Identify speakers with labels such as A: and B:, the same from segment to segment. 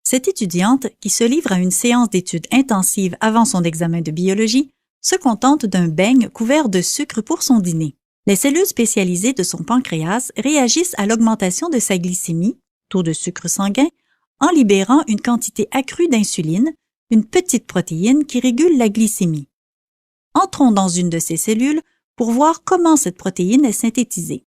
A: Cette étudiante, qui se livre à une séance d'études intensive avant son examen de biologie, se contente d'un beigne couvert de sucre pour son dîner. Les cellules spécialisées de son pancréas réagissent à l'augmentation de sa glycémie, taux de sucre sanguin, en libérant une quantité accrue d'insuline, une petite protéine qui régule la glycémie. Entrons dans une de ces cellules pour voir comment cette protéine est synthétisée.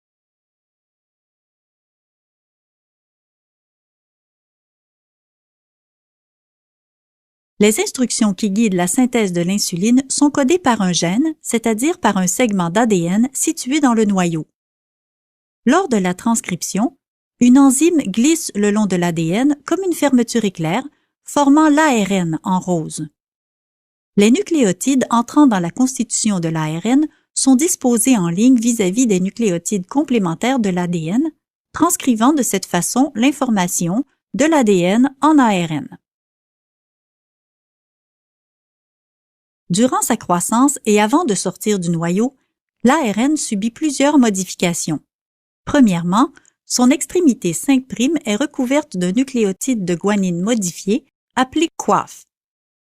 A: Les instructions qui guident la synthèse de l'insuline sont codées par un gène, c'est-à-dire par un segment d'ADN situé dans le noyau. Lors de la transcription, une enzyme glisse le long de l'ADN comme une fermeture éclair, formant l'ARN en rose. Les nucléotides entrant dans la constitution de l'ARN sont disposés en ligne vis-à-vis des nucléotides complémentaires de l'ADN, transcrivant de cette façon l'information de l'ADN en ARN. Durant sa croissance et avant de sortir du noyau, l'ARN subit plusieurs modifications. Premièrement, son extrémité 5' est recouverte d'un nucléotide de guanine modifié appelé coif.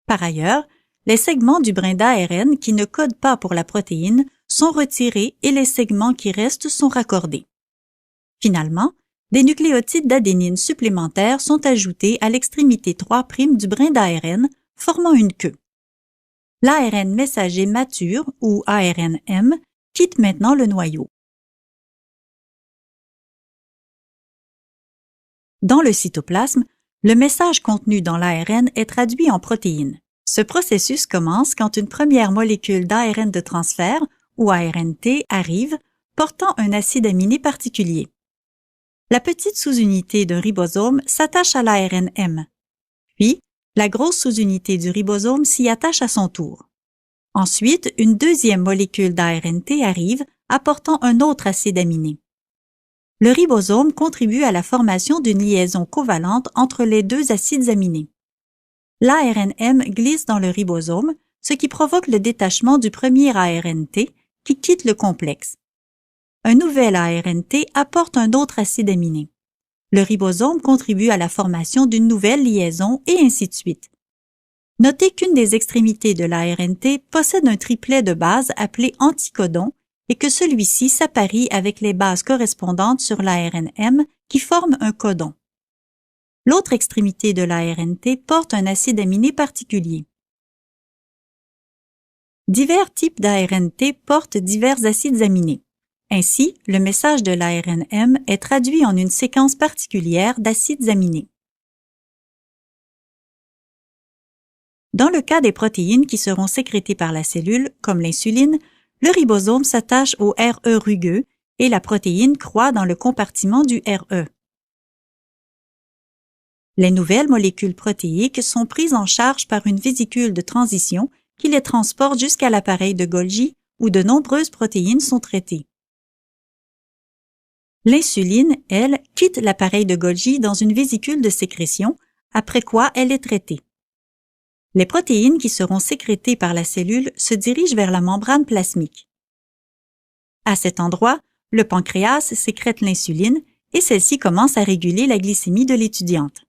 A: Par ailleurs, les segments du brin d'ARN qui ne codent pas pour la protéine sont retirés et les segments qui restent sont raccordés. Finalement, des nucléotides d'adénine supplémentaires sont ajoutés à l'extrémité 3' du brin d'ARN, formant une queue. L'ARN messager mature, ou ARN-M, quitte maintenant le noyau. Dans le cytoplasme, le message contenu dans l'ARN est traduit en protéines. Ce processus commence quand une première molécule d'ARN de transfert, ou ARNT, arrive, portant un acide aminé particulier. La petite sous-unité d'un ribosome s'attache à l'ARN-M. Puis, la grosse sous-unité du ribosome s'y attache à son tour. Ensuite, une deuxième molécule d'ARNT arrive, apportant un autre acide aminé. Le ribosome contribue à la formation d'une liaison covalente entre les deux acides aminés. L'ARN-M glisse dans le ribosome, ce qui provoque le détachement du premier ARNT qui quitte le complexe. Un nouvel ARNT apporte un autre acide aminé. Le ribosome contribue à la formation d'une nouvelle liaison et ainsi de suite. Notez qu'une des extrémités de l'ARNT possède un triplet de bases appelé anticodon et que celui-ci s'apparie avec les bases correspondantes sur l'ARN-M qui forment un codon. L'autre extrémité de l'ARNT porte un acide aminé particulier. Divers types d'ARNT portent divers acides aminés. Ainsi, le message de l'ARN-M est traduit en une séquence particulière d'acides aminés. Dans le cas des protéines qui seront sécrétées par la cellule, comme l'insuline, le ribosome s'attache au RE rugueux et la protéine croît dans le compartiment du RE. Les nouvelles molécules protéiques sont prises en charge par une vésicule de transition qui les transporte jusqu'à l'appareil de Golgi où de nombreuses protéines sont traitées. L'insuline, elle, quitte l'appareil de Golgi dans une vésicule de sécrétion, après quoi elle est traitée. Les protéines qui seront sécrétées par la cellule se dirigent vers la membrane plasmique. À cet endroit, le pancréas sécrète l'insuline et celle-ci commence à réguler la glycémie de l'étudiante.